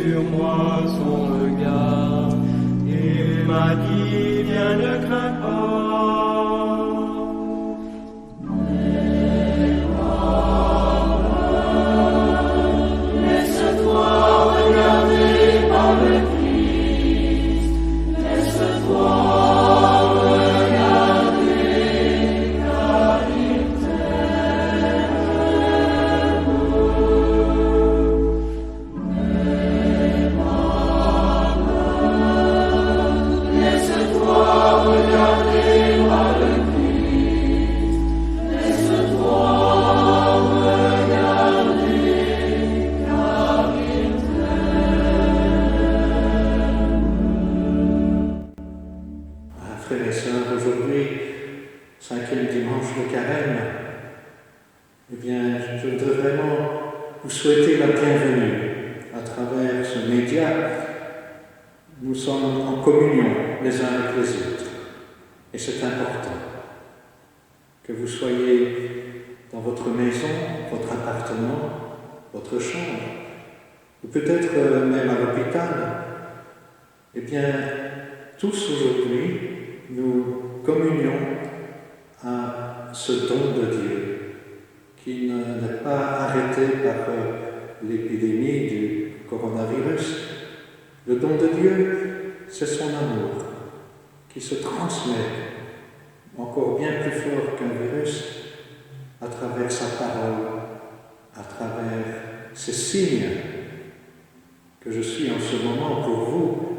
sur moi son regard et m'a dit viens ne crains pas. Frères et sœurs, aujourd'hui, 5e dimanche de Carême, eh bien, je voudrais vraiment vous souhaiter la bienvenue à travers ce média. Nous sommes en communion les uns avec les autres. Et c'est important que vous soyez dans votre maison, votre appartement, votre chambre, ou peut-être même à l'hôpital. Eh bien, tous aujourd'hui, nous communions à ce don de Dieu qui n'est pas arrêté par l'épidémie du coronavirus. Le don de Dieu, c'est son amour qui se transmet encore bien plus fort qu'un virus à travers sa parole, à travers ces signes que je suis en ce moment pour vous,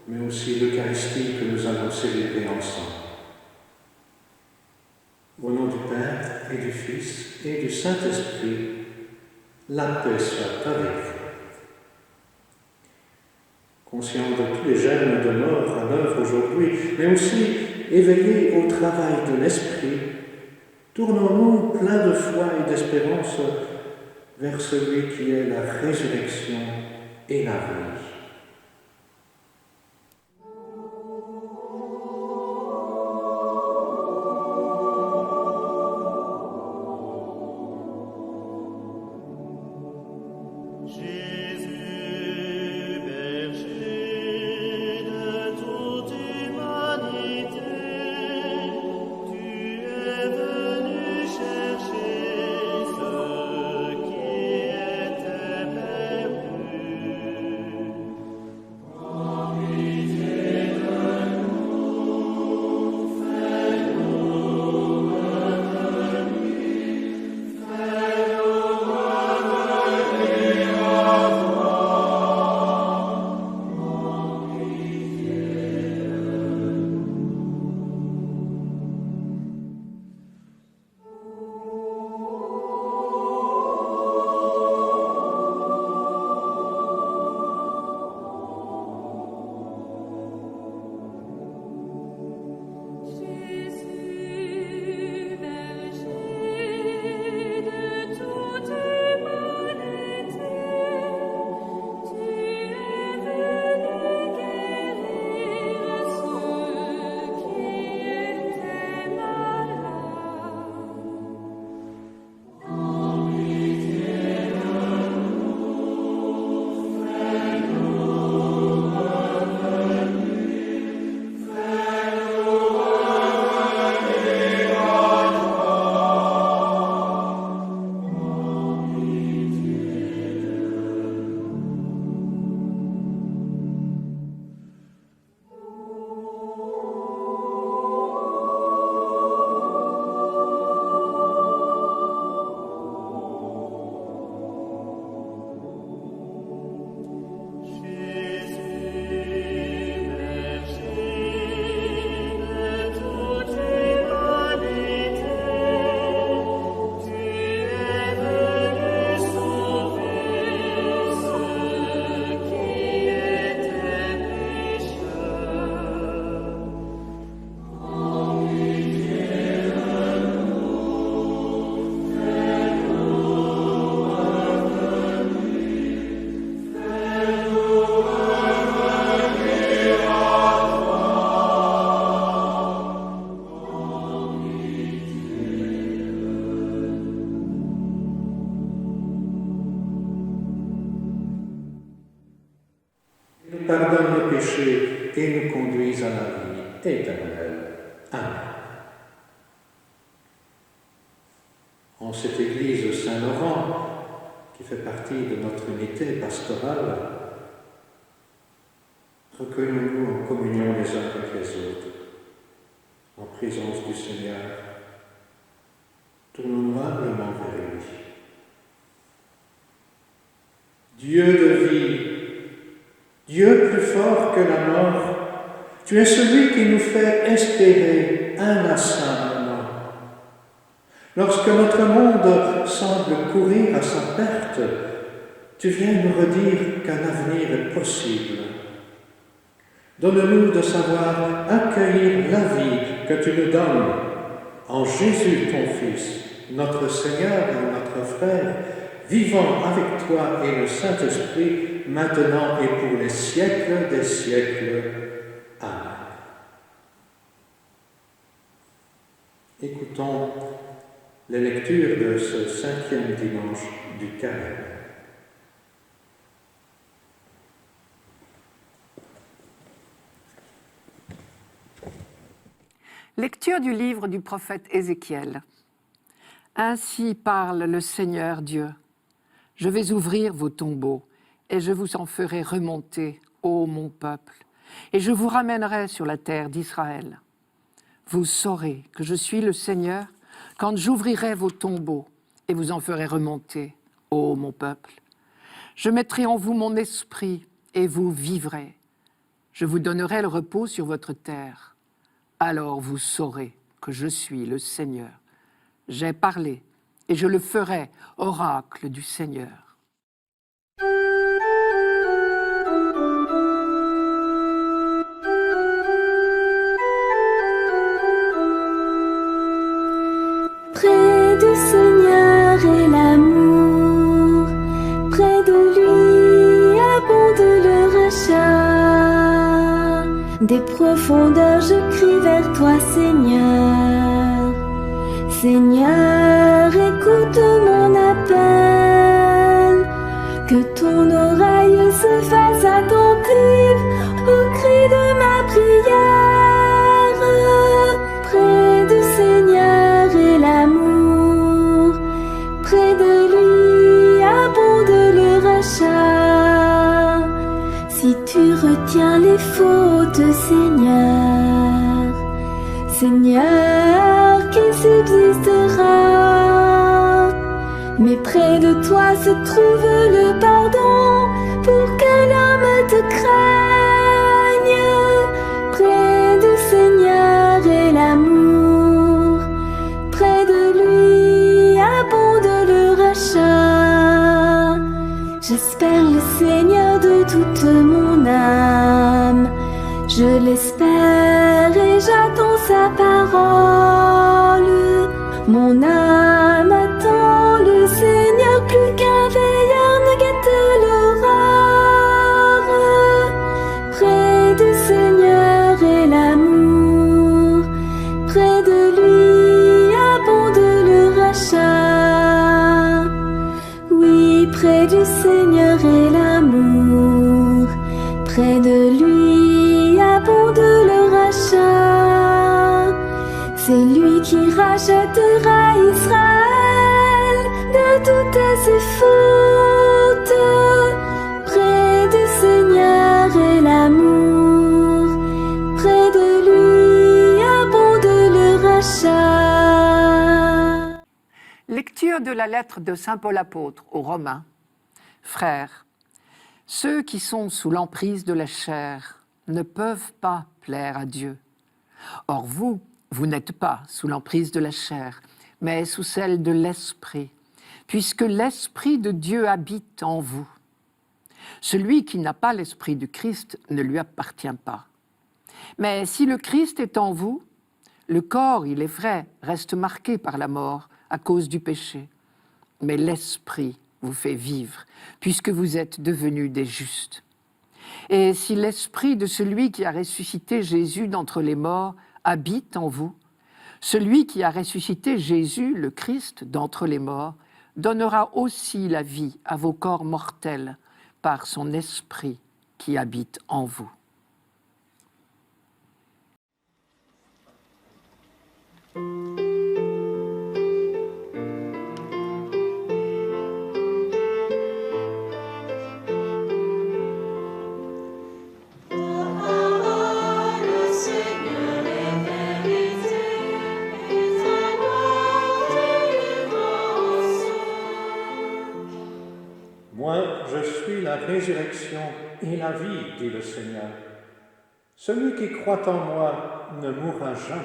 mais aussi l'Eucharistie que nous allons célébrer ensemble. Au nom du Père et du Fils et du Saint-Esprit, la paix soit avec vous. Conscients de tous les germes de mort à l'œuvre aujourd'hui, mais aussi éveillés au travail de l'Esprit, tournons-nous pleins de foi et d'espérance vers celui qui est la résurrection et la vie. pardonne nos péchés et nous conduise à la vie éternelle. Amen. En cette église Saint-Laurent, qui fait partie de notre unité pastorale, recueillons-nous en communion les uns avec les autres, en présence du Seigneur. Tournons-nous humblement vers lui. Dieu de vie, Dieu plus fort que la mort, tu es celui qui nous fait espérer inlassablement. Lorsque notre monde semble courir à sa perte, tu viens nous redire qu'un avenir est possible. Donne-nous de savoir accueillir la vie que tu nous donnes en Jésus, ton Fils, notre Seigneur et notre frère, vivant avec toi et le Saint-Esprit, maintenant et pour les siècles des siècles. Amen. Écoutons les lectures de ce 5e dimanche du Carême. Lecture du livre du prophète Ézéchiel. Ainsi parle le Seigneur Dieu. Je vais ouvrir vos tombeaux et je vous en ferai remonter, ô mon peuple, et je vous ramènerai sur la terre d'Israël. Vous saurez que je suis le Seigneur quand j'ouvrirai vos tombeaux et vous en ferai remonter, ô mon peuple. Je mettrai en vous mon esprit et vous vivrez. Je vous donnerai le repos sur votre terre. Alors vous saurez que je suis le Seigneur. J'ai parlé et je le ferai, oracle du Seigneur. Près du Seigneur est l'amour, près de lui abonde le rachat. Des profondeurs je crie vers toi, Seigneur. Seigneur, écoute mon appel, que ton oreille se fasse attentive au cri de ma prière. Près du Seigneur est l'amour, près de lui abonde le rachat. Si tu retiens les fautes, Seigneur, Seigneur, qui subsistera? Mais près de toi se trouve le pardon pour que l'homme te craigne. Près du Seigneur est l'amour, près de lui abonde le rachat. J'espère le Seigneur de toute mon âme, je l'espère et j'attends sa parole. Mon âme attend le Seigneur plus qu'un veilleur ne guette l'aurore. Près du Seigneur est l'amour, près de lui abonde le rachat. Oui, près du Seigneur est l'amour, près de lui abonde le rachat. C'est lui qui rachètera Israël de toutes ses fautes. Près du Seigneur est l'amour, près de lui abonde le rachat. Lecture de la lettre de saint Paul apôtre aux Romains. Frères, ceux qui sont sous l'emprise de la chair ne peuvent pas plaire à Dieu. Or vous n'êtes pas sous l'emprise de la chair, mais sous celle de l'Esprit, puisque l'Esprit de Dieu habite en vous. Celui qui n'a pas l'Esprit du Christ ne lui appartient pas. Mais si le Christ est en vous, le corps, il est vrai, reste marqué par la mort à cause du péché. Mais l'Esprit vous fait vivre, puisque vous êtes devenus des justes. Et si l'Esprit de celui qui a ressuscité Jésus d'entre les morts habite en vous, celui qui a ressuscité Jésus, le Christ, d'entre les morts, donnera aussi la vie à vos corps mortels par son Esprit qui habite en vous. Moi, je suis la résurrection et la vie, dit le Seigneur. Celui qui croit en moi ne mourra jamais.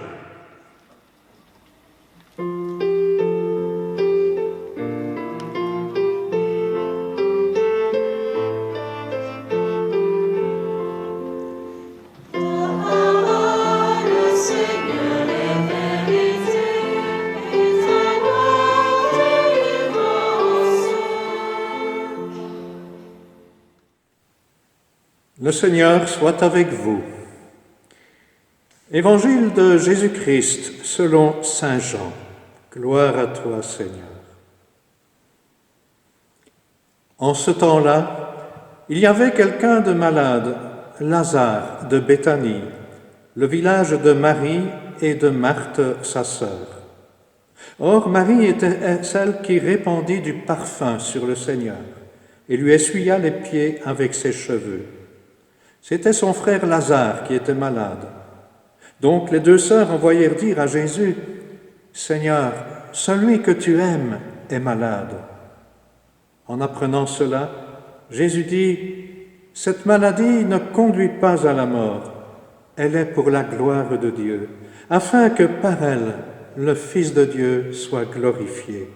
Le Seigneur soit avec vous. Évangile de Jésus-Christ selon saint Jean. Gloire à toi, Seigneur. En ce temps-là, il y avait quelqu'un de malade, Lazare de Béthanie, le village de Marie et de Marthe, sa sœur. Or, Marie était celle qui répandit du parfum sur le Seigneur et lui essuya les pieds avec ses cheveux. C'était son frère Lazare qui était malade. Donc les deux sœurs envoyèrent dire à Jésus, « Seigneur, celui que tu aimes est malade. » En apprenant cela, Jésus dit, « Cette maladie ne conduit pas à la mort, elle est pour la gloire de Dieu, afin que par elle, le Fils de Dieu soit glorifié. »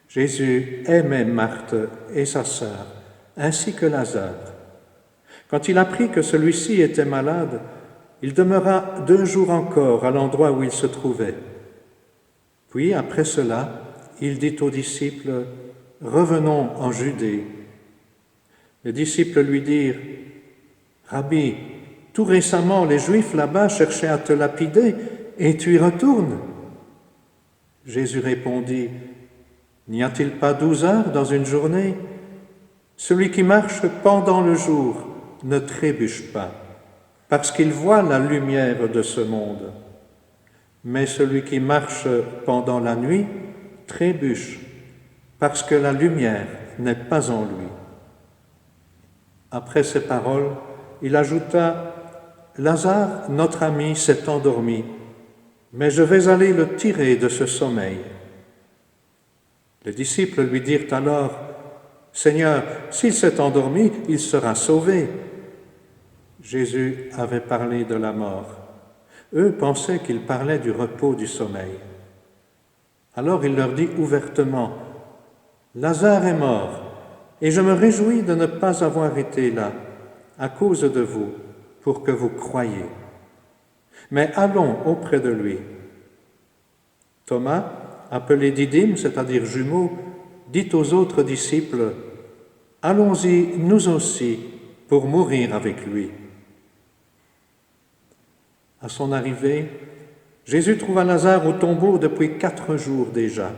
Jésus aimait Marthe et sa sœur, ainsi que Lazare. Quand il apprit que celui-ci était malade, il demeura 2 jours encore à l'endroit où il se trouvait. Puis, après cela, il dit aux disciples, « Revenons en Judée. » Les disciples lui dirent, « Rabbi, tout récemment les Juifs là-bas cherchaient à te lapider, et tu y retournes ?» Jésus répondit, « N'y a-t-il pas 12 heures dans une journée? Celui qui marche pendant le jour ne trébuche pas, parce qu'il voit la lumière de ce monde. Mais celui qui marche pendant la nuit trébuche, parce que la lumière n'est pas en lui. » Après ces paroles, il ajouta, « Lazare, notre ami, s'est endormi, mais je vais aller le tirer de ce sommeil. » Les disciples lui dirent alors, « Seigneur, s'il s'est endormi, il sera sauvé. » Jésus avait parlé de la mort. Eux pensaient qu'il parlait du repos du sommeil. Alors il leur dit ouvertement, « Lazare est mort, et je me réjouis de ne pas avoir été là, à cause de vous, pour que vous croyiez. Mais allons auprès de lui. » Thomas, appelé Didyme, c'est-à-dire jumeau, dit aux autres disciples, « Allons-y, nous aussi, pour mourir avec lui. » À son arrivée, Jésus trouva Lazare au tombeau depuis 4 jours déjà.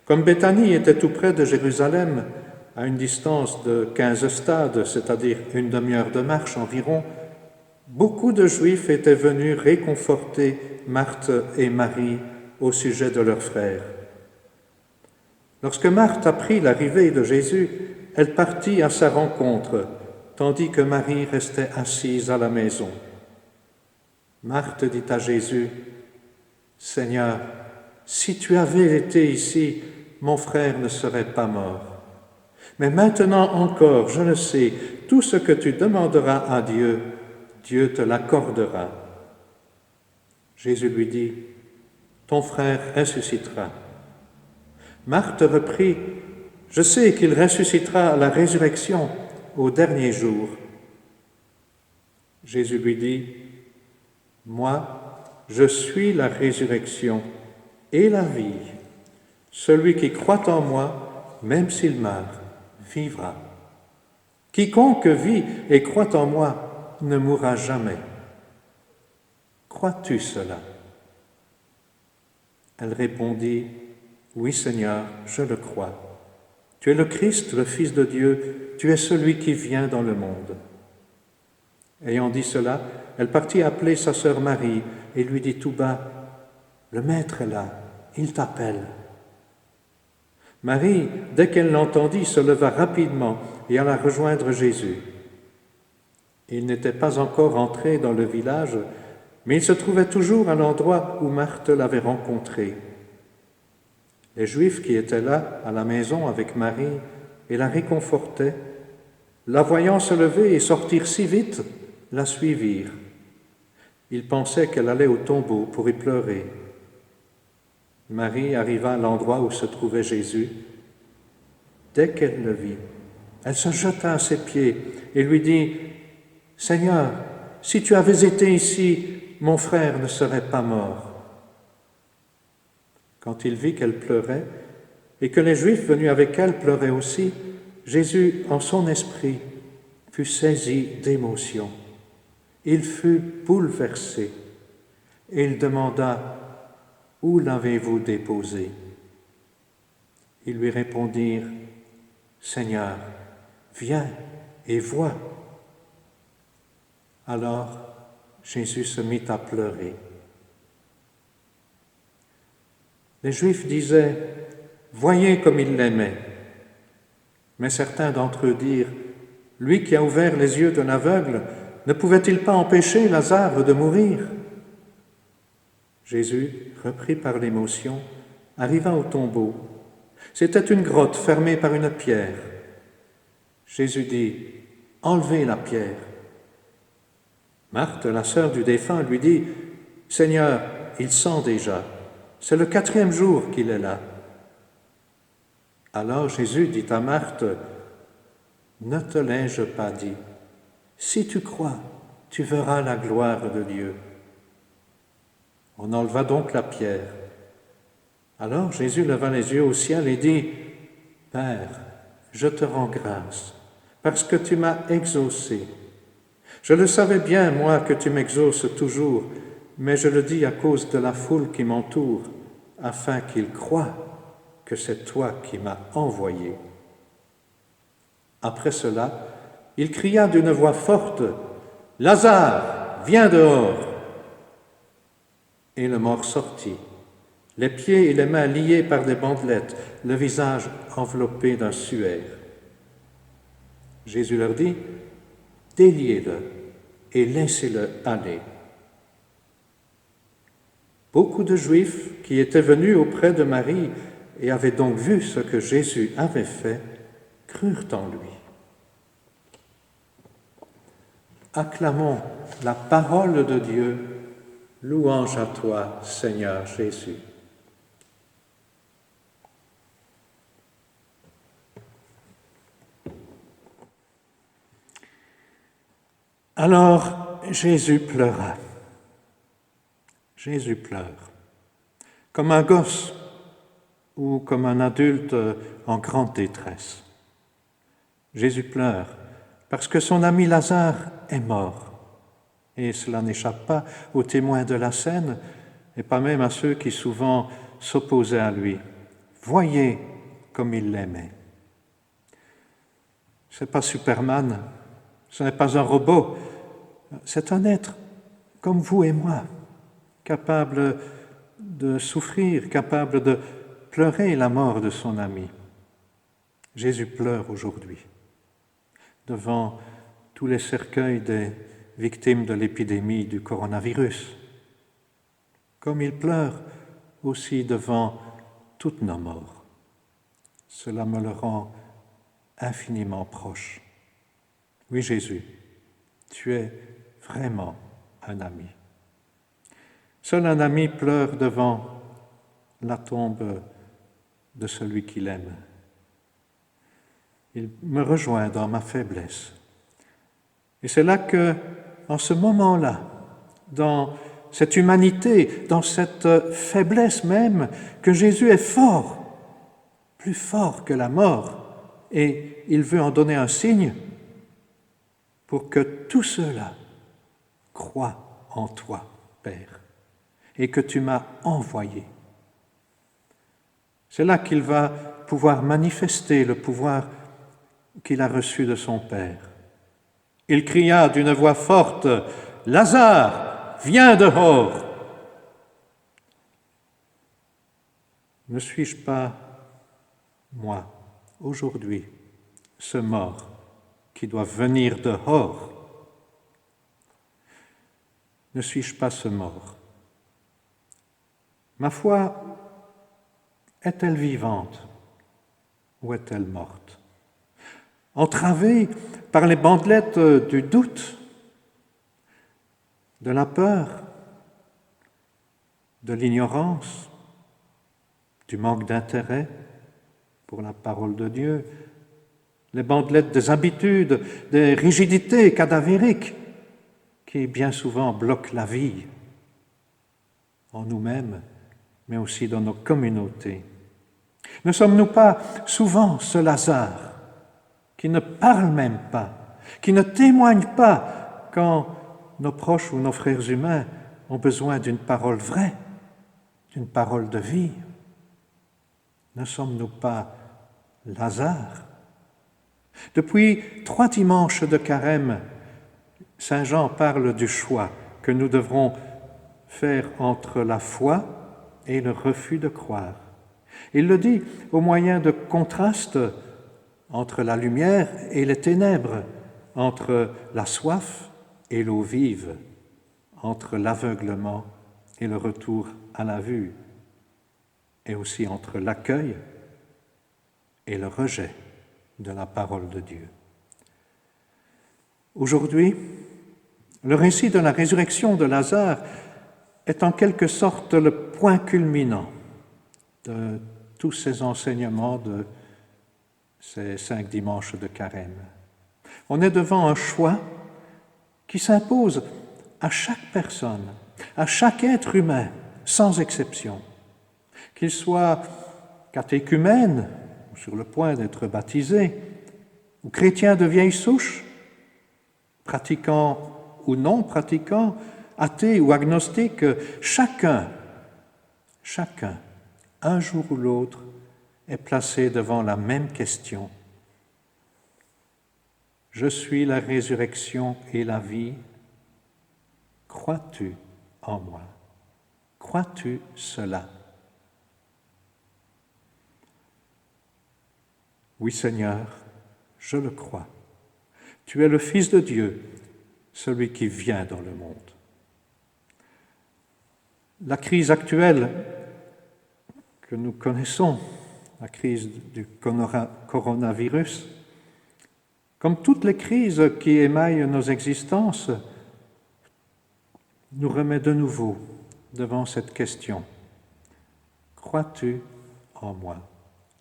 Comme Béthanie était tout près de Jérusalem, à une distance de 15 stades, c'est-à-dire une demi-heure de marche environ, beaucoup de Juifs étaient venus réconforter Marthe et Marie au sujet de leur frère. Lorsque Marthe apprit l'arrivée de Jésus, elle partit à sa rencontre, tandis que Marie restait assise à la maison. Marthe dit à Jésus, « Seigneur, si tu avais été ici, mon frère ne serait pas mort. Mais maintenant encore, je le sais, tout ce que tu demanderas à Dieu, Dieu te l'accordera. » Jésus lui dit, « Ton frère ressuscitera. » Marthe reprit, « Je sais qu'il ressuscitera à la résurrection au dernier jour. » Jésus lui dit, « Moi, je suis la résurrection et la vie. Celui qui croit en moi, même s'il meurt, vivra. Quiconque vit et croit en moi ne mourra jamais. Crois-tu cela? » Elle répondit, « Oui, Seigneur, je le crois. Tu es le Christ, le Fils de Dieu, tu es celui qui vient dans le monde. » Ayant dit cela, elle partit appeler sa sœur Marie et lui dit tout bas, « Le Maître est là, il t'appelle. » Marie, dès qu'elle l'entendit, se leva rapidement et alla rejoindre Jésus. Il n'était pas encore entré dans le village, mais il se trouvait toujours à l'endroit où Marthe l'avait rencontré. Les Juifs qui étaient là, à la maison avec Marie, et la réconfortaient, la voyant se lever et sortir si vite, la suivirent. Ils pensaient qu'elle allait au tombeau pour y pleurer. Marie arriva à l'endroit où se trouvait Jésus. Dès qu'elle le vit, elle se jeta à ses pieds et lui dit, « Seigneur, si tu avais été ici, mon frère ne serait pas mort. » Quand il vit qu'elle pleurait et que les Juifs venus avec elle pleuraient aussi, Jésus, en son esprit, fut saisi d'émotion. Il fut bouleversé et il demanda, « Où l'avez-vous déposé ?» Ils lui répondirent, « Seigneur, viens et vois. » Alors Jésus se mit à pleurer. Les Juifs disaient, « Voyez comme il l'aimait. » Mais certains d'entre eux dirent, « Lui qui a ouvert les yeux d'un aveugle, ne pouvait-il pas empêcher Lazare de mourir ?» Jésus, repris par l'émotion, arriva au tombeau. C'était une grotte fermée par une pierre. Jésus dit, « Enlevez la pierre. » Marthe, la sœur du défunt, lui dit, « Seigneur, il sent déjà. C'est le 4e jour qu'il est là. » Alors Jésus dit à Marthe, « Ne te l'ai-je pas dit? Si tu crois, tu verras la gloire de Dieu. » On enleva donc la pierre. Alors Jésus leva les yeux au ciel et dit, « Père, je te rends grâce, parce que tu m'as exaucé. Je le savais bien, moi, que tu m'exauces toujours, mais je le dis à cause de la foule qui m'entoure, afin qu'ils croient que c'est toi qui m'as envoyé. » Après cela, il cria d'une voix forte, « Lazare, viens dehors !» Et le mort sortit, les pieds et les mains liés par des bandelettes, le visage enveloppé d'un suaire. Jésus leur dit, « Déliez-le et laissez-le aller. » Beaucoup de Juifs qui étaient venus auprès de Marie et avaient donc vu ce que Jésus avait fait, crurent en lui. Acclamons la parole de Dieu. Louange à toi, Seigneur Jésus. Alors Jésus pleura. Jésus pleure, comme un gosse ou comme un adulte en grande détresse. Jésus pleure parce que son ami Lazare est mort. Et cela n'échappe pas aux témoins de la scène, et pas même à ceux qui souvent s'opposaient à lui. Voyez comme il l'aimait. Ce n'est pas Superman, ce n'est pas un robot, c'est un être comme vous et moi, capable de souffrir, capable de pleurer la mort de son ami. Jésus pleure aujourd'hui devant tous les cercueils des victimes de l'épidémie du coronavirus, comme il pleure aussi devant toutes nos morts. Cela me le rend infiniment proche. Oui, Jésus, tu es vraiment un ami. Seul un ami pleure devant la tombe de celui qu'il aime. Il me rejoint dans ma faiblesse. Et c'est là que, en ce moment-là, dans cette humanité, dans cette faiblesse même, que Jésus est fort, plus fort que la mort, et il veut en donner un signe pour que tous ceux-là croient en toi, Père, et que tu m'as envoyé. C'est là qu'il va pouvoir manifester le pouvoir qu'il a reçue de son Père. Il cria d'une voix forte, « Lazare, viens dehors !» Ne suis-je pas, moi, aujourd'hui, ce mort qui doit venir dehors? Ne suis-je pas ce mort? Ma foi est-elle vivante ou est-elle morte? Entravée par les bandelettes du doute, de la peur, de l'ignorance, du manque d'intérêt pour la parole de Dieu, les bandelettes des habitudes, des rigidités cadavériques qui bien souvent bloquent la vie en nous-mêmes, mais aussi dans nos communautés. Ne sommes-nous pas souvent ce Lazare qui ne parle même pas, qui ne témoigne pas quand nos proches ou nos frères humains ont besoin d'une parole vraie, d'une parole de vie? Ne sommes-nous pas Lazare? Depuis 3 dimanches de carême, Saint Jean parle du choix que nous devrons faire entre la foi et le refus de croire. Il le dit au moyen de contrastes entre la lumière et les ténèbres, entre la soif et l'eau vive, entre l'aveuglement et le retour à la vue, et aussi entre l'accueil et le rejet de la parole de Dieu. Aujourd'hui, le récit de la résurrection de Lazare est en quelque sorte le point culminant de tous ces enseignements de ces 5 dimanches de carême. On est devant un choix qui s'impose à chaque personne, à chaque être humain, sans exception. Qu'il soit catéchumène, ou sur le point d'être baptisé, ou chrétien de vieille souche, pratiquant ou non pratiquant, athée ou agnostique, chacun, un jour ou l'autre, est placé devant la même question. Je suis la résurrection et la vie. Crois-tu en moi? Crois-tu cela? Oui, Seigneur, je le crois. Tu es le Fils de Dieu, celui qui vient dans le monde. La crise actuelle que nous connaissons, la crise du coronavirus, comme toutes les crises qui émaillent nos existences, nous remet de nouveau devant cette question. Crois-tu en moi?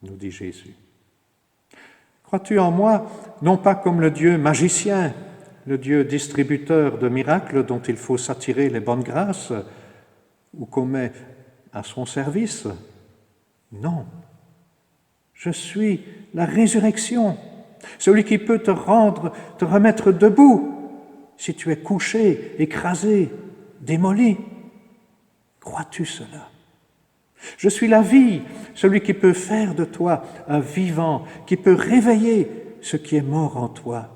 Nous dit Jésus. Crois-tu en moi, non pas comme le Dieu magicien, le Dieu distributeur de miracles dont il faut s'attirer les bonnes grâces ou qu'on met à son service? Non. Je suis la résurrection, celui qui peut te remettre debout si tu es couché, écrasé, démoli. Crois-tu cela? Je suis la vie, celui qui peut faire de toi un vivant, qui peut réveiller ce qui est mort en toi.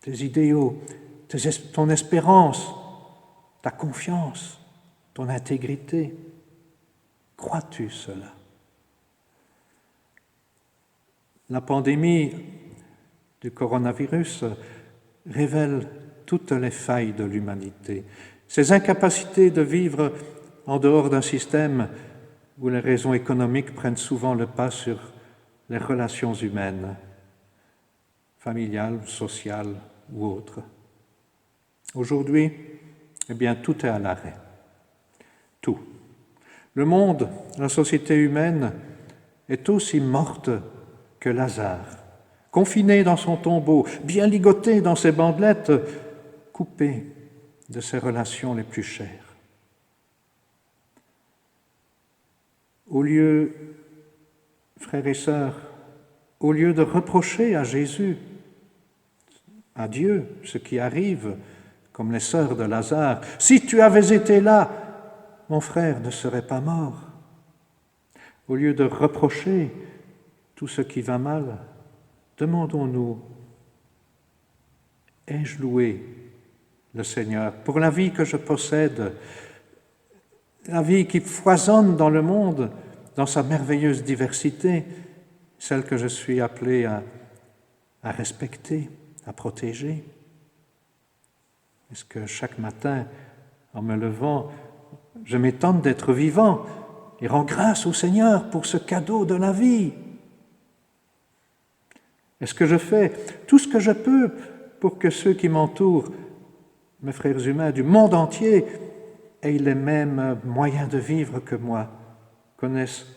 Tes idéaux, ton espérance, ta confiance, ton intégrité. Crois-tu cela? La pandémie du coronavirus révèle toutes les failles de l'humanité, ses incapacités de vivre en dehors d'un système où les raisons économiques prennent souvent le pas sur les relations humaines, familiales, sociales ou autres. Aujourd'hui, eh bien, tout est à l'arrêt. Tout. Le monde, la société humaine, est aussi morte que Lazare, confiné dans son tombeau, bien ligoté dans ses bandelettes, coupé de ses relations les plus chères. Au lieu, frères et sœurs, au lieu de reprocher à Jésus, à Dieu, ce qui arrive, comme les sœurs de Lazare, « Si tu avais été là, mon frère ne serait pas mort. » Au lieu de reprocher tout ce qui va mal, demandons-nous, ai-je loué le Seigneur pour la vie que je possède, la vie qui foisonne dans le monde, dans sa merveilleuse diversité, celle que je suis appelé à respecter, à protéger? Est-ce que chaque matin, en me levant, je m'étonne d'être vivant et rends grâce au Seigneur pour ce cadeau de la vie? Est-ce que je fais tout ce que je peux pour que ceux qui m'entourent, mes frères humains du monde entier, aient les mêmes moyens de vivre que moi, connaissent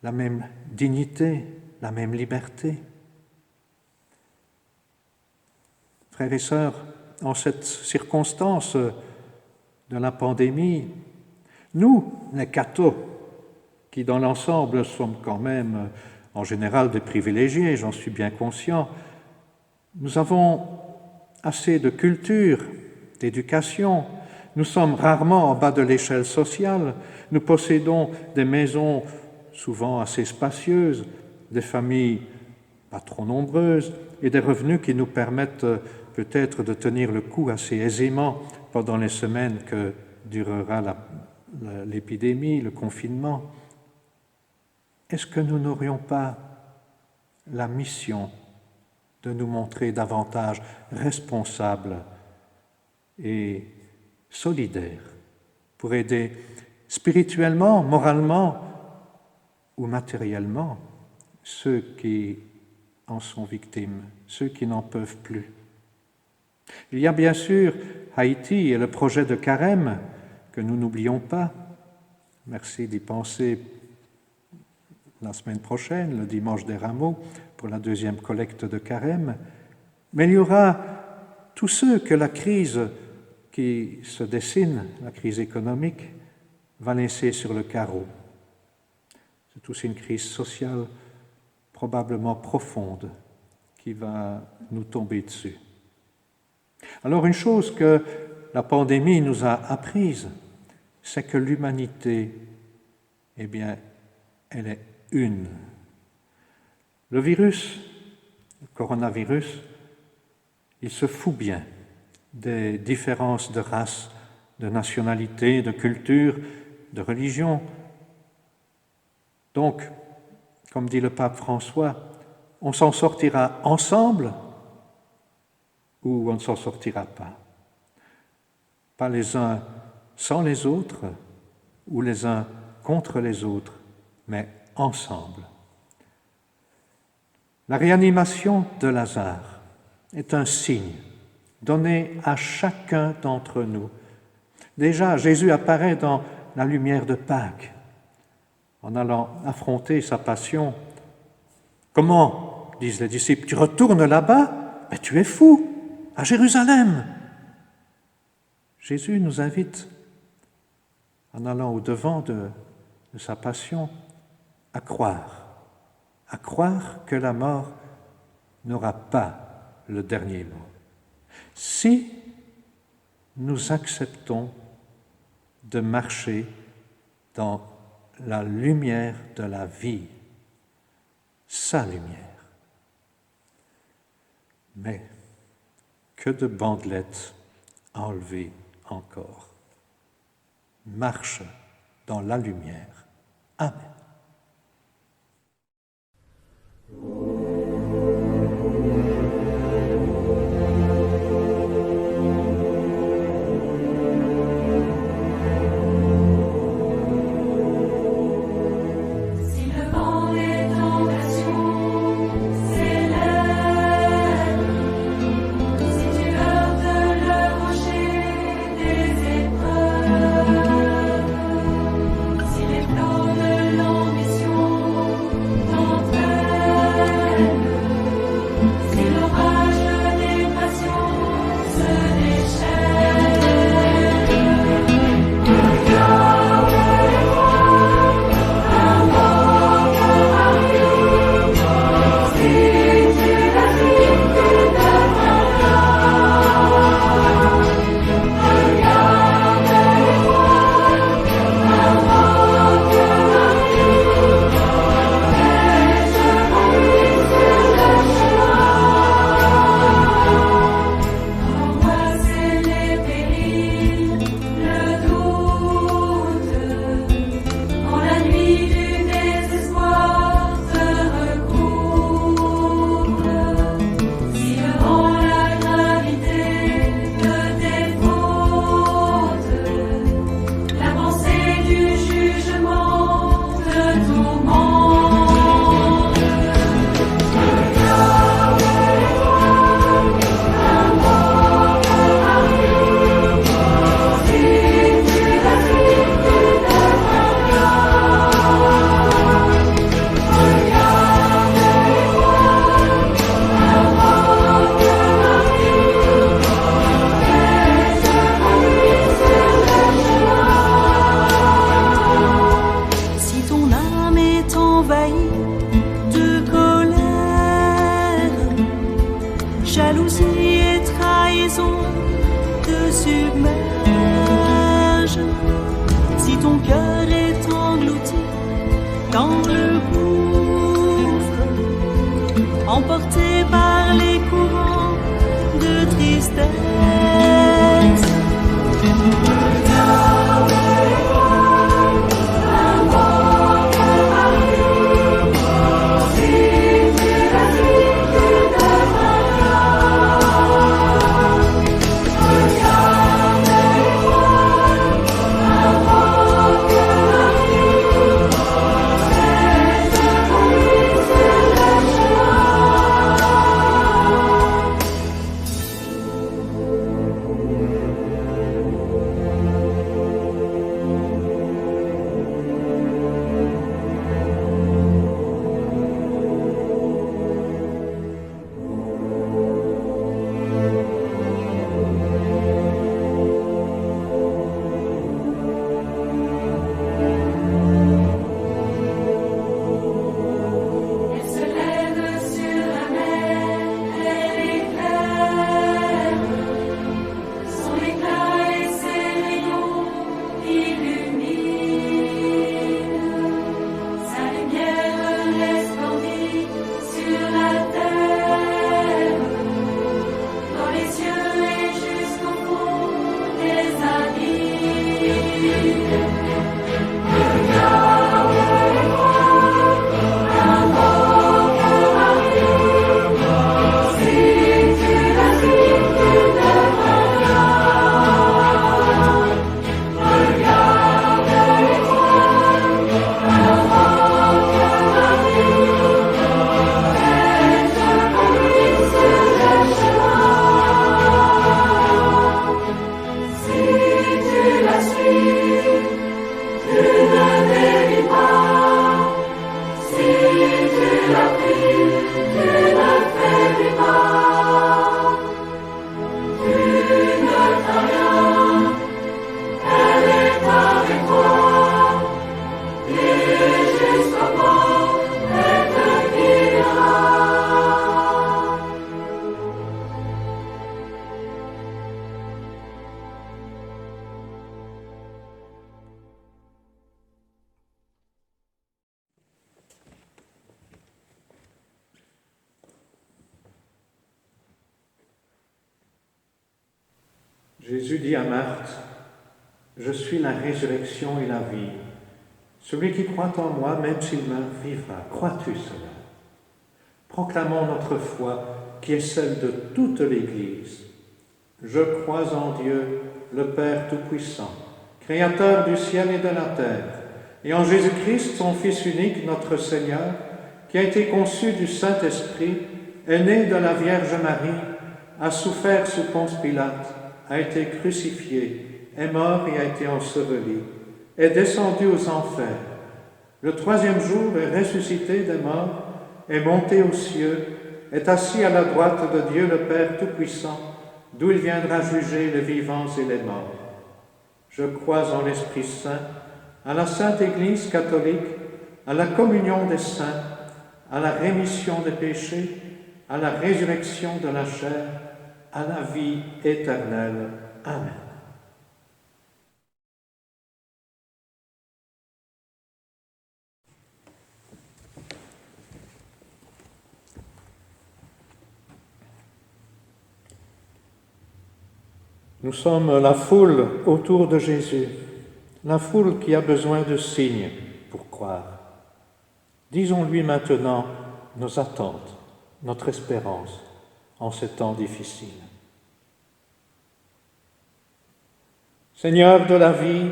la même dignité, la même liberté? Frères et sœurs, en cette circonstance de la pandémie, nous, les cathos, qui dans l'ensemble sommes quand même en général des privilégiés, j'en suis bien conscient, nous avons assez de culture, d'éducation, nous sommes rarement en bas de l'échelle sociale, nous possédons des maisons souvent assez spacieuses, des familles pas trop nombreuses et des revenus qui nous permettent peut-être de tenir le coup assez aisément pendant les semaines que durera l'épidémie, le confinement. Est-ce que nous n'aurions pas la mission de nous montrer davantage responsables et solidaires pour aider spirituellement, moralement ou matériellement ceux qui en sont victimes, ceux qui n'en peuvent plus? Il y a bien sûr Haïti et le projet de Carême que nous n'oublions pas. Merci d'y penser la semaine prochaine, le dimanche des Rameaux, pour la deuxième collecte de Carême. Mais il y aura tous ceux que la crise qui se dessine, la crise économique, va laisser sur le carreau. C'est aussi une crise sociale probablement profonde qui va nous tomber dessus. Alors une chose que la pandémie nous a apprise, c'est que l'humanité, eh bien, elle est une. Le virus, le coronavirus, il se fout bien des différences de race, de nationalité, de culture, de religion. Donc, comme dit le pape François, on s'en sortira ensemble ou on ne s'en sortira pas. Pas les uns sans les autres ou les uns contre les autres, mais ensemble. La réanimation de Lazare est un signe donné à chacun d'entre nous. Déjà, Jésus apparaît dans la lumière de Pâques, en allant affronter sa passion. Comment, disent les disciples, tu retournes là-bas? Mais tu es fou, à Jérusalem. Jésus nous invite, en allant au-devant de sa passion, à croire que la mort n'aura pas le dernier mot. Si nous acceptons de marcher dans la lumière de la vie, sa lumière. Mais que de bandelettes enlevées encore. Marche dans la lumière. Amen. Si les flots de l'eau et trahison te submerge. Si ton cœur est englouti dans le gouffre, emporté par les courants de tristesse, Jésus dit à Marthe, « Je suis la résurrection et la vie. Celui qui croit en moi, même s'il meurt, vivra. Crois-tu cela ?» Proclamons notre foi, qui est celle de toute l'Église. Je crois en Dieu, le Père Tout-Puissant, Créateur du ciel et de la terre, et en Jésus-Christ, son Fils unique, notre Seigneur, qui a été conçu du Saint-Esprit, est né de la Vierge Marie, a souffert sous Ponce Pilate, a été crucifié, est mort et a été enseveli, est descendu aux enfers. Le troisième jour est ressuscité des morts, est monté aux cieux, est assis à la droite de Dieu le Père Tout-Puissant, d'où il viendra juger les vivants et les morts. Je crois en l'Esprit Saint, à la Sainte Église catholique, à la communion des saints, à la rémission des péchés, à la résurrection de la chair, à la vie éternelle. Amen. Nous sommes la foule autour de Jésus, la foule qui a besoin de signes pour croire. Disons-lui maintenant nos attentes, notre espérance en ces temps difficiles. Seigneur de la vie,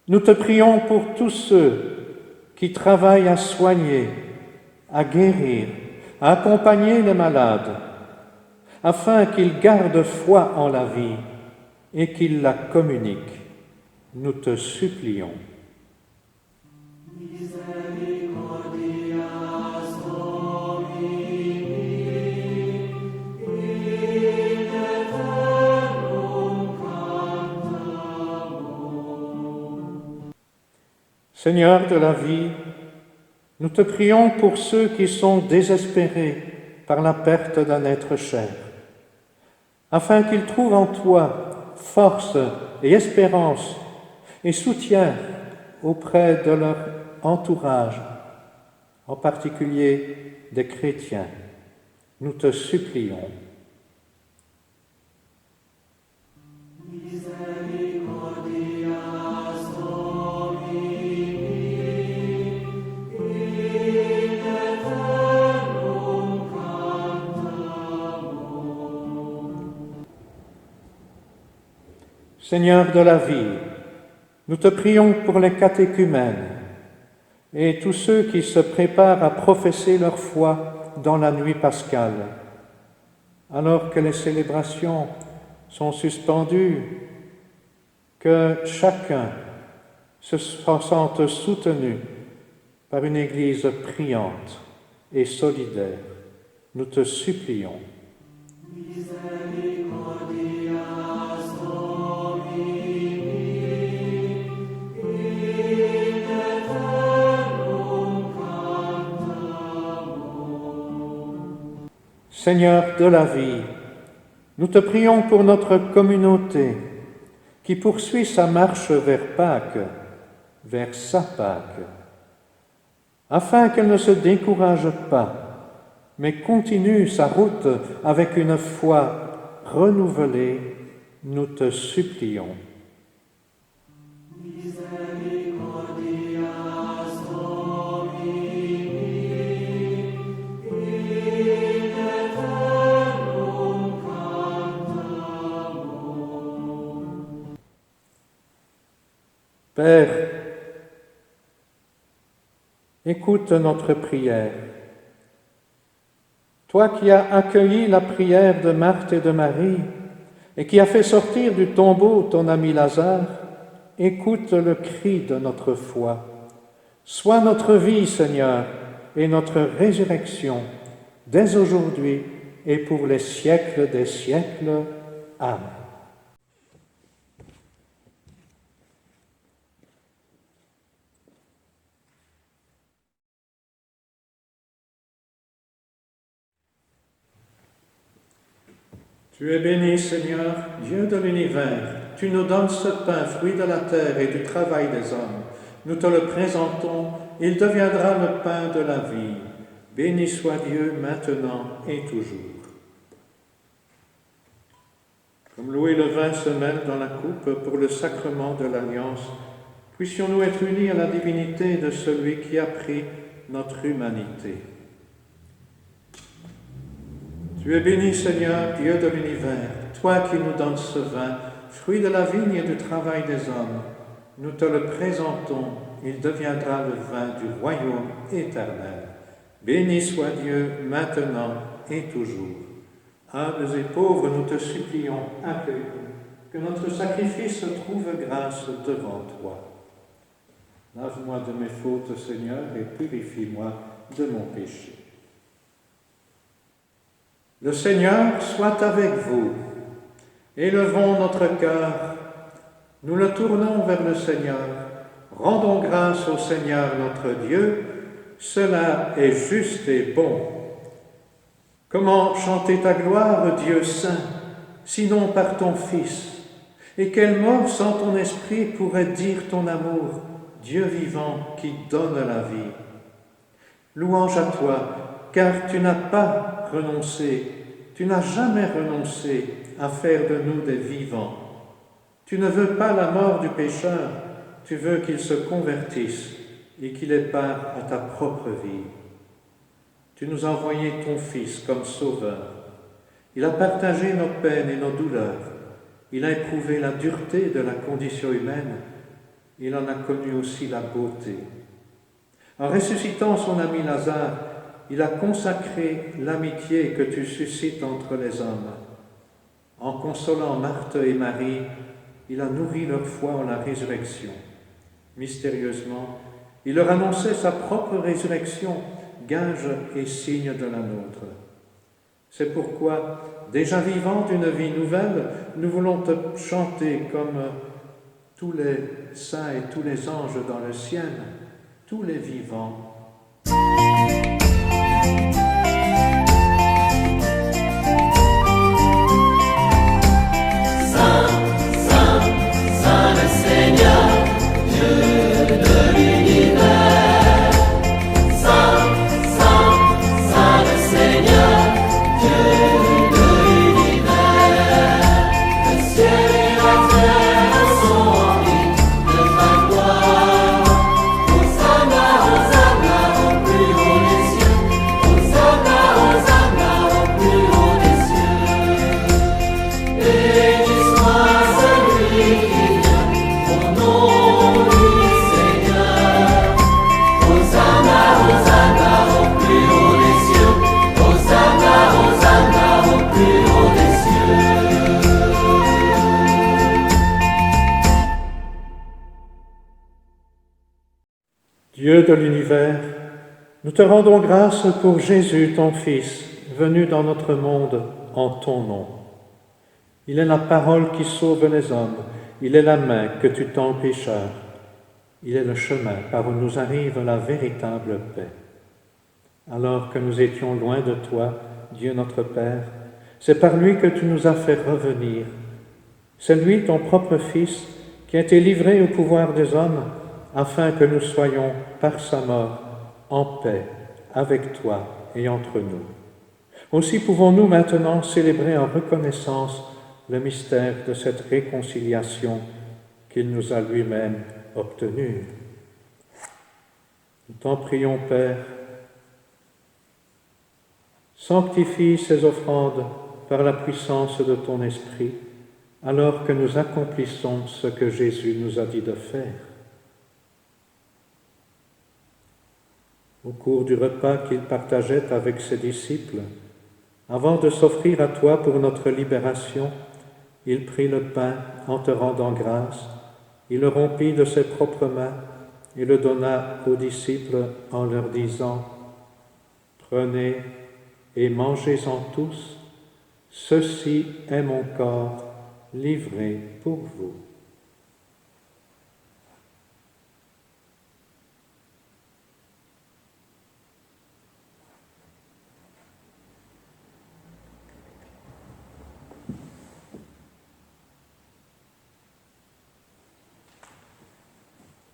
nous te prions pour tous ceux qui travaillent à soigner, à guérir, à accompagner les malades, afin qu'ils gardent foi en la vie et qu'ils la communiquent. Nous te supplions. Seigneur de la vie, nous te prions pour ceux qui sont désespérés par la perte d'un être cher, afin qu'ils trouvent en toi force et espérance et soutien auprès de leur entourage, en particulier des chrétiens. Nous te supplions. Seigneur de la vie, nous te prions pour les catéchumènes et tous ceux qui se préparent à professer leur foi dans la nuit pascale. Alors que les célébrations sont suspendues, que chacun se sente soutenu par une Église priante et solidaire. Nous te supplions. Seigneur de la vie, nous te prions pour notre communauté qui poursuit sa marche vers Pâques, vers sa Pâques, afin qu'elle ne se décourage pas, mais continue sa route avec une foi renouvelée, nous te supplions. Père, écoute notre prière. Toi qui as accueilli la prière de Marthe et de Marie et qui as fait sortir du tombeau ton ami Lazare, écoute le cri de notre foi. Sois notre vie, Seigneur, et notre résurrection, dès aujourd'hui et pour les siècles des siècles. Amen. Tu es béni, Seigneur, Dieu de l'univers. Tu nous donnes ce pain, fruit de la terre et du travail des hommes. Nous te le présentons, il deviendra le pain de la vie. Béni soit Dieu maintenant et toujours. Comme l'eau et le vin se mêlent dans la coupe pour le sacrement de l'Alliance, puissions-nous être unis à la divinité de celui qui a pris notre humanité. Tu es béni, Seigneur, Dieu de l'univers, toi qui nous donnes ce vin, fruit de la vigne et du travail des hommes. Nous te le présentons, il deviendra le vin du royaume éternel. Béni soit Dieu, maintenant et toujours. Humbles et pauvres, nous te supplions, accueille-nous, que notre sacrifice trouve grâce devant toi. Lave-moi de mes fautes, Seigneur, et purifie-moi de mon péché. Le Seigneur soit avec vous. Élevons notre cœur. Nous le tournons vers le Seigneur. Rendons grâce au Seigneur notre Dieu. Cela est juste et bon. Comment chanter ta gloire, Dieu saint, sinon par ton Fils? Et quel mot sans ton esprit pourrait dire ton amour, Dieu vivant qui donne la vie? Louange à toi, car tu n'as pas renoncé, tu n'as jamais renoncé à faire de nous des vivants. Tu ne veux pas la mort du pécheur, tu veux qu'il se convertisse et qu'il ait part à ta propre vie. Tu nous as envoyé ton Fils comme sauveur. Il a partagé nos peines et nos douleurs. Il a éprouvé la dureté de la condition humaine. Il en a connu aussi la beauté. En ressuscitant son ami Lazare, il a consacré l'amitié que tu suscites entre les hommes. En consolant Marthe et Marie, il a nourri leur foi en la résurrection. Mystérieusement, il leur annonçait sa propre résurrection, gage et signe de la nôtre. C'est pourquoi, déjà vivant d'une vie nouvelle, nous voulons te chanter comme tous les saints et tous les anges dans le ciel, tous les vivants. Dieu de l'univers, nous te rendons grâce pour Jésus, ton Fils, venu dans notre monde en ton nom. Il est la parole qui sauve les hommes, il est la main que tu tends aux pécheurs, il est le chemin par où nous arrive la véritable paix. Alors que nous étions loin de toi, Dieu notre Père, c'est par lui que tu nous as fait revenir. C'est lui, ton propre Fils, qui a été livré au pouvoir des hommes, afin que nous soyons, par sa mort, en paix avec toi et entre nous. Aussi pouvons-nous maintenant célébrer en reconnaissance le mystère de cette réconciliation qu'il nous a lui-même obtenue. Nous t'en prions, Père, sanctifie ces offrandes par la puissance de ton Esprit, alors que nous accomplissons ce que Jésus nous a dit de faire. Au cours du repas qu'il partageait avec ses disciples, avant de s'offrir à toi pour notre libération, il prit le pain en te rendant grâce, il le rompit de ses propres mains et le donna aux disciples en leur disant « Prenez et mangez-en tous, ceci est mon corps livré pour vous. »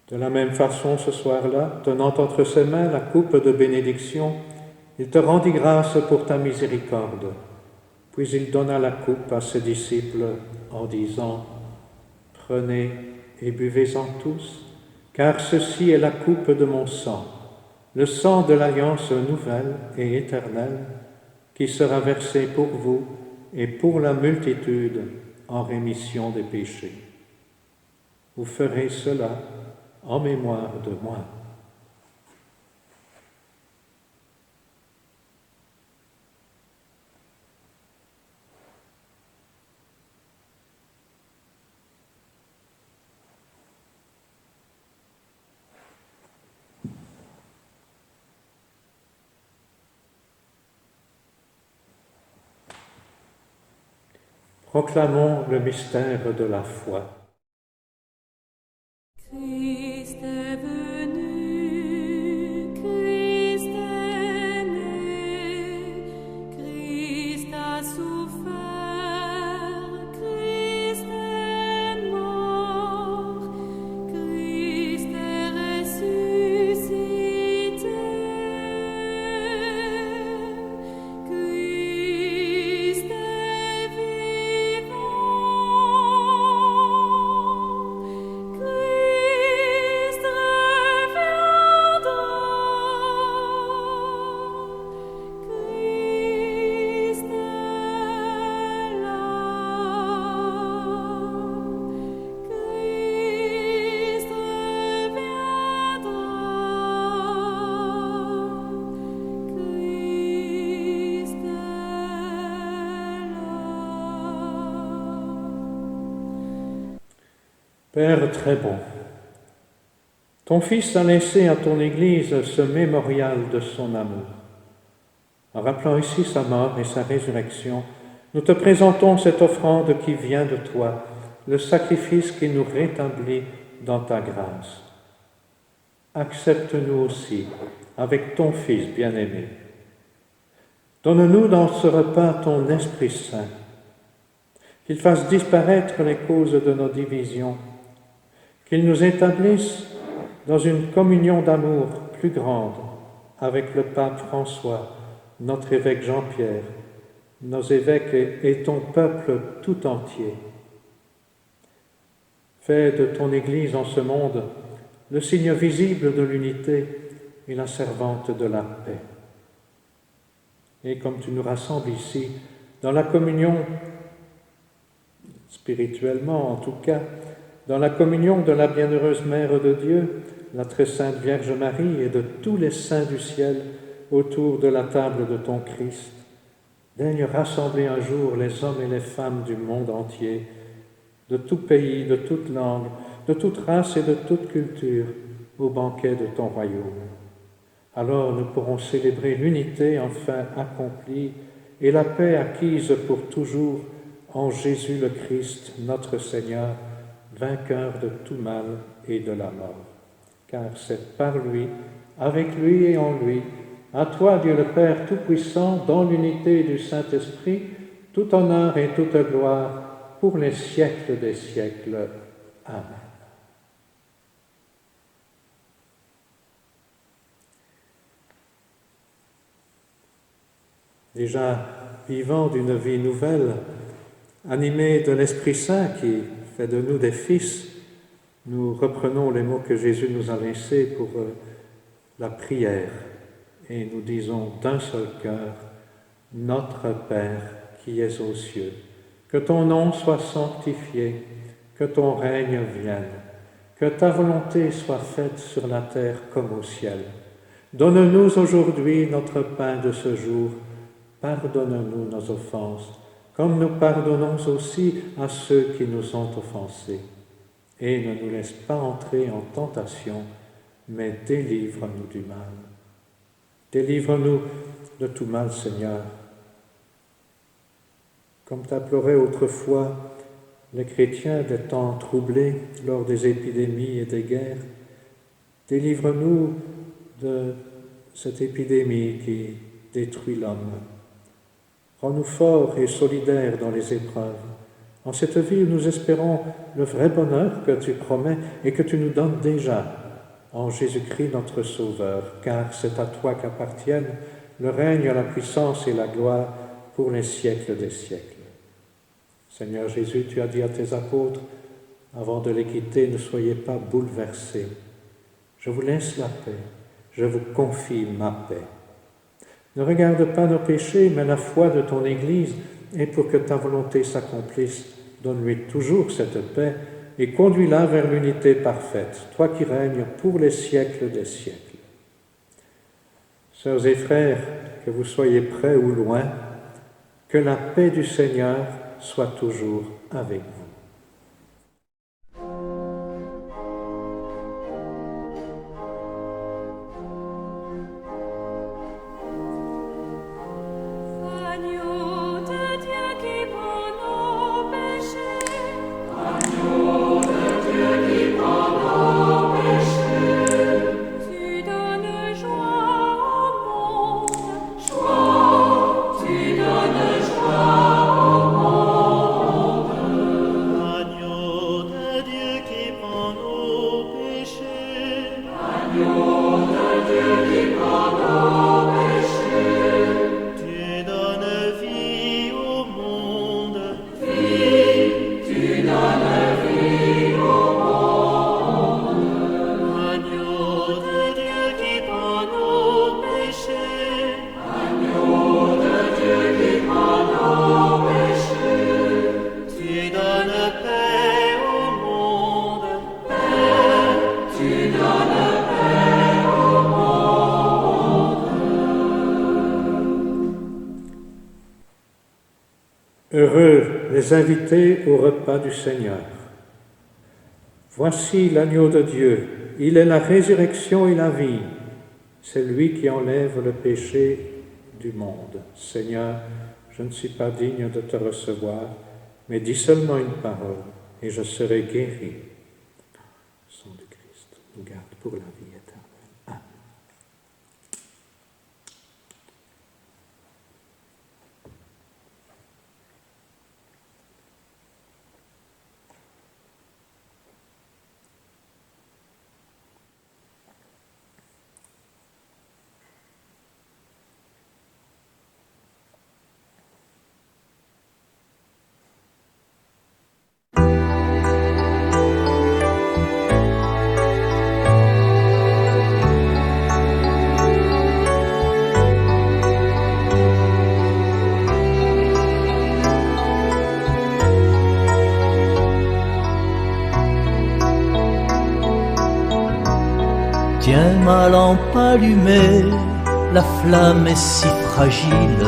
De la même façon, ce soir-là, tenant entre ses mains la coupe de bénédiction, il te rendit grâce pour ta miséricorde. Puis il donna la coupe à ses disciples en disant « Prenez et buvez-en tous, car ceci est la coupe de mon sang, le sang de l'alliance nouvelle et éternelle, qui sera versé pour vous et pour la multitude en rémission des péchés. Vous ferez cela en mémoire de moi. » Proclamons le mystère de la foi. Christ est venu, Christ est né, Christ a souffert, Christ est mort, Christ est ressuscité, Christ est vivant. Christ reviendra, Christ est là, Christ reviendra, Christ est là. Père très bon, ton Fils a laissé à ton Église ce mémorial de son amour. En rappelant ici sa mort et sa résurrection, nous te présentons cette offrande qui vient de toi, le sacrifice qui nous rétablit dans ta grâce. Accepte-nous aussi avec ton Fils bien-aimé. Donne-nous dans ce repas ton Esprit Saint, qu'il fasse disparaître les causes de nos divisions, qu'il nous établisse dans une communion d'amour plus grande avec le pape François, notre évêque Jean-Pierre, nos évêques et ton peuple tout entier. Fais de ton Église en ce monde le signe visible de l'unité et la servante de la paix. Et comme tu nous rassembles ici, dans la communion, spirituellement en tout cas, dans la communion de la bienheureuse Mère de Dieu, la très sainte Vierge Marie et de tous les saints du ciel autour de la table de ton Christ, daigne rassembler un jour les hommes et les femmes du monde entier, de tout pays, de toute langue, de toute race et de toute culture, au banquet de ton royaume. Alors nous pourrons célébrer l'unité enfin accomplie et la paix acquise pour toujours en Jésus le Christ, notre Seigneur, vainqueur de tout mal et de la mort. Car c'est par lui, avec lui et en lui, à toi, Dieu le Père Tout-Puissant, dans l'unité du Saint-Esprit, tout honneur et toute gloire pour les siècles des siècles. Amen. Déjà vivant d'une vie nouvelle, animés de l'Esprit Saint qui fait de nous des fils, nous reprenons les mots que Jésus nous a laissés pour la prière et nous disons d'un seul cœur, Notre Père qui es aux cieux, que ton nom soit sanctifié, que ton règne vienne, que ta volonté soit faite sur la terre comme au ciel. Donne-nous aujourd'hui notre pain de ce jour, pardonne-nous nos offenses, comme nous pardonnons aussi à ceux qui nous ont offensés. Et ne nous laisse pas entrer en tentation, mais délivre-nous du mal. Délivre-nous de tout mal, Seigneur. Comme t'imploraient autrefois les chrétiens des temps troublés lors des épidémies et des guerres, délivre-nous de cette épidémie qui détruit l'homme. Rends-nous forts et solidaires dans les épreuves. En cette vie où nous espérons le vrai bonheur que tu promets et que tu nous donnes déjà en Jésus-Christ notre Sauveur, car c'est à toi qu'appartiennent le règne, la puissance et la gloire pour les siècles des siècles. Seigneur Jésus, tu as dit à tes apôtres, avant de les quitter, ne soyez pas bouleversés. Je vous laisse la paix, je vous confie ma paix. Ne regarde pas nos péchés, mais la foi de ton Église, et pour que ta volonté s'accomplisse, donne-lui toujours cette paix et conduis-la vers l'unité parfaite, toi qui règnes pour les siècles des siècles. Sœurs et frères, que vous soyez près ou loin, que la paix du Seigneur soit toujours avec vous. Heureux les invités au repas du Seigneur. Voici l'agneau de Dieu, il est la résurrection et la vie. C'est lui qui enlève le péché du monde. Seigneur, je ne suis pas digne de te recevoir, mais dis seulement une parole et je serai guéri. Le sang de Christ nous garde pour la vie éternelle. Amen. Tiens ma lampe allumée, la flamme est si fragile.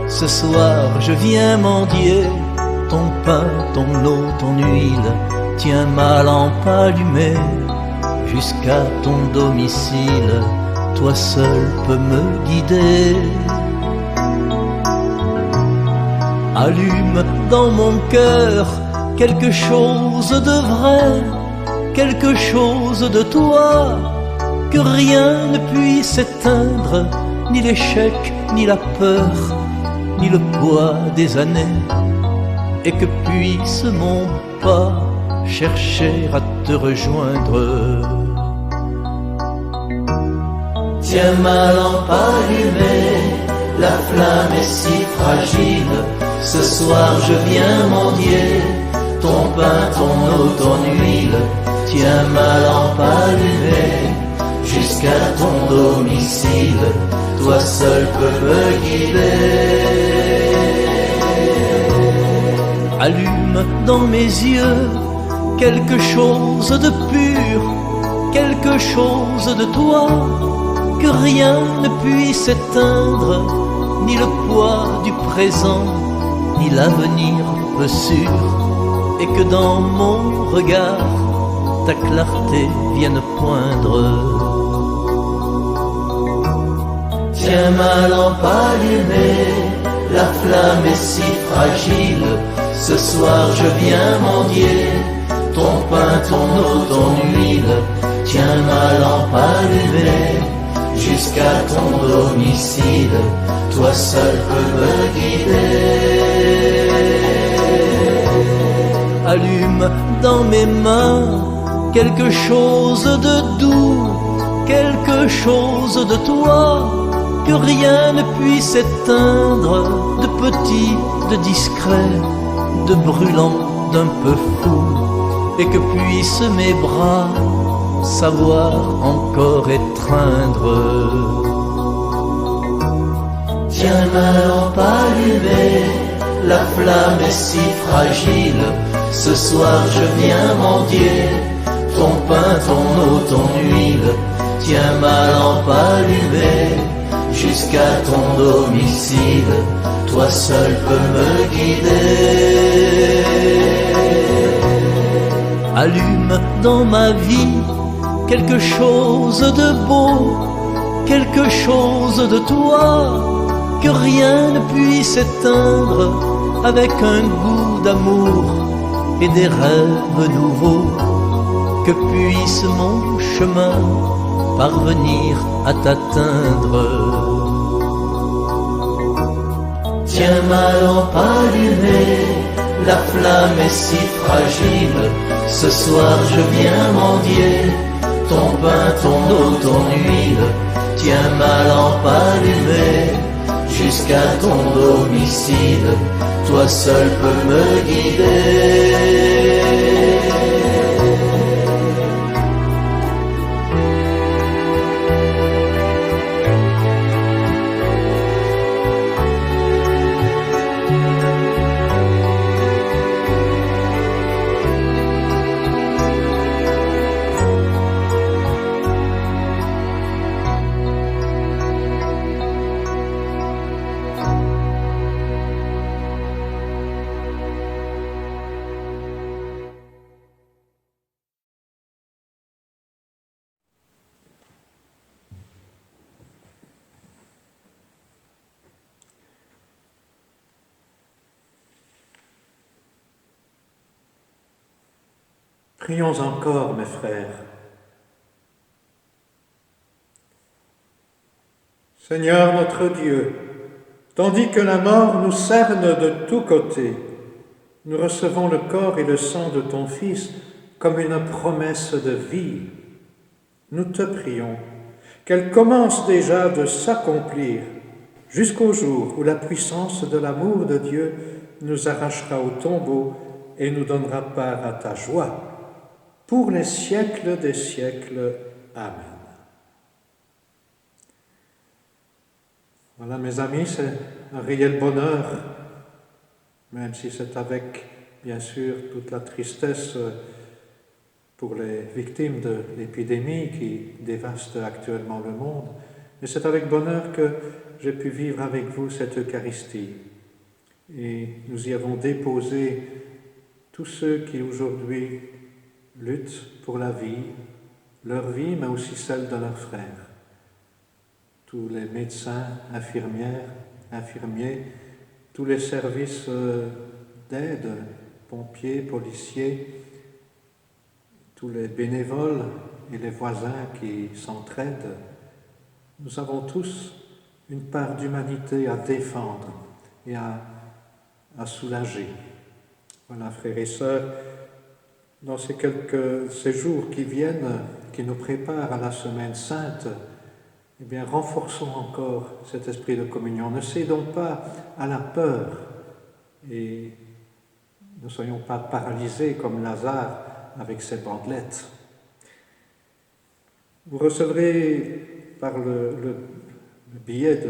Ce soir je viens mendier ton pain, ton eau, ton huile. Tiens ma lampe allumée, jusqu'à ton domicile, toi seul peux me guider. Allume dans mon cœur quelque chose de vrai, quelque chose de toi, que rien ne puisse éteindre, ni l'échec, ni la peur, ni le poids des années, et que puisse mon pas chercher à te rejoindre. Tiens ma lampe allumée, la flamme est si fragile, ce soir je viens mendier ton pain, ton eau, ton huile. Tiens ma lampe allumée, jusqu'à ton domicile, toi seul peux me guider. Allume dans mes yeux quelque chose de pur, quelque chose de toi, que rien ne puisse éteindre, ni le poids du présent, ni l'avenir peu sûr, et que dans mon regard ta clarté vienne poindre. Tiens ma lampe allumée, la flamme est si fragile, ce soir je viens mendier ton pain, ton eau, ton huile. Tiens ma lampe allumée, jusqu'à ton domicile, toi seul peux me guider. Allume dans mes mains quelque chose de doux, quelque chose de toi, que rien ne puisse éteindre, de petit, de discret, de brûlant, d'un peu fou, et que puissent mes bras savoir encore étreindre. Tiens ma lampe allumée, la flamme est si fragile, ce soir je viens mendier ton pain, ton eau, ton huile. Tiens ma lampe allumée, jusqu'à ton domicile, toi seul peux me guider. Allume dans ma vie quelque chose de beau, quelque chose de toi, que rien ne puisse éteindre, avec un goût d'amour et des rêves nouveaux, que puisse mon chemin parvenir à t'atteindre. Tiens ma lampe allumée, la flamme est si fragile, ce soir je viens mendier ton pain, ton eau, ton huile. Tiens ma lampe allumée, jusqu'à ton domicile, toi seul peux me guider. Prions encore, mes frères. Seigneur notre Dieu, tandis que la mort nous cerne de tous côtés, nous recevons le corps et le sang de ton Fils comme une promesse de vie. Nous te prions qu'elle commence déjà de s'accomplir jusqu'au jour où la puissance de l'amour de Dieu nous arrachera au tombeau et nous donnera part à ta joie. Pour les siècles des siècles. Amen. Voilà, mes amis, c'est un réel bonheur, même si c'est avec, bien sûr, toute la tristesse pour les victimes de l'épidémie qui dévaste actuellement le monde, mais c'est avec bonheur que j'ai pu vivre avec vous cette Eucharistie. Et nous y avons déposé tous ceux qui aujourd'hui luttent pour la vie, leur vie, mais aussi celle de leurs frères. Tous les médecins, infirmières, infirmiers, tous les services d'aide, pompiers, policiers, tous les bénévoles et les voisins qui s'entraident, nous avons tous une part d'humanité à défendre et à soulager. Voilà, frères et sœurs, dans ces jours qui viennent, qui nous préparent à la Semaine Sainte, eh bien, renforçons encore cet esprit de communion. Ne cédons pas à la peur et ne soyons pas paralysés comme Lazare avec ses bandelettes. Vous recevrez par le biais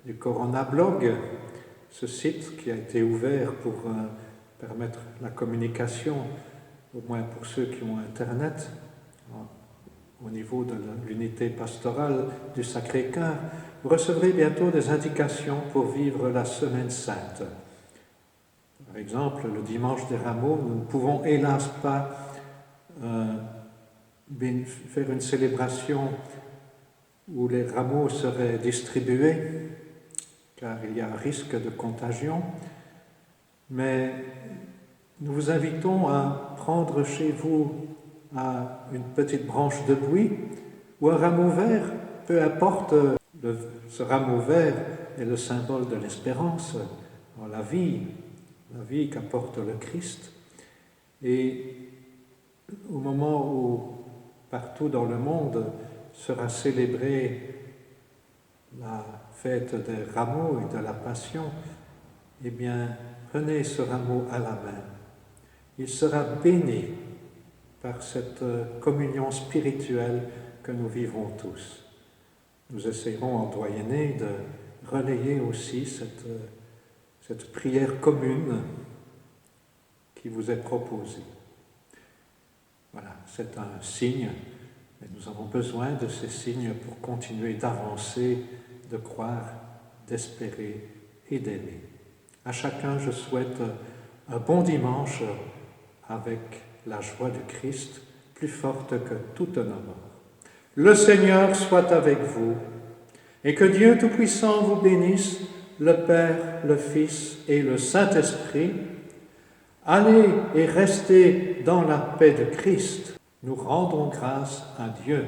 du Corona Blog, ce site qui a été ouvert pour permettre la communication, au moins pour ceux qui ont Internet, au niveau de l'unité pastorale du Sacré-Cœur. Vous recevrez bientôt des indications pour vivre la Semaine Sainte. Par exemple, le dimanche des Rameaux, nous ne pouvons hélas pas faire une célébration où les rameaux seraient distribués, car il y a un risque de contagion, mais nous vous invitons à prendre chez vous une petite branche de buis ou un rameau vert, peu importe, ce rameau vert est le symbole de l'espérance, la vie qu'apporte le Christ. Et au moment où partout dans le monde sera célébrée la fête des rameaux et de la Passion, eh bien, prenez ce rameau à la main. Il sera béni par cette communion spirituelle que nous vivons tous. Nous essayerons en doyenné de relayer aussi cette prière commune qui vous est proposée. Voilà, c'est un signe, mais nous avons besoin de ces signes pour continuer d'avancer, de croire, d'espérer et d'aimer. À chacun, je souhaite un bon dimanche avec la joie du Christ, plus forte que toute nos morts. Le Seigneur soit avec vous, et que Dieu Tout-Puissant vous bénisse, le Père, le Fils et le Saint-Esprit. Allez et restez dans la paix de Christ. Nous rendons grâce à Dieu.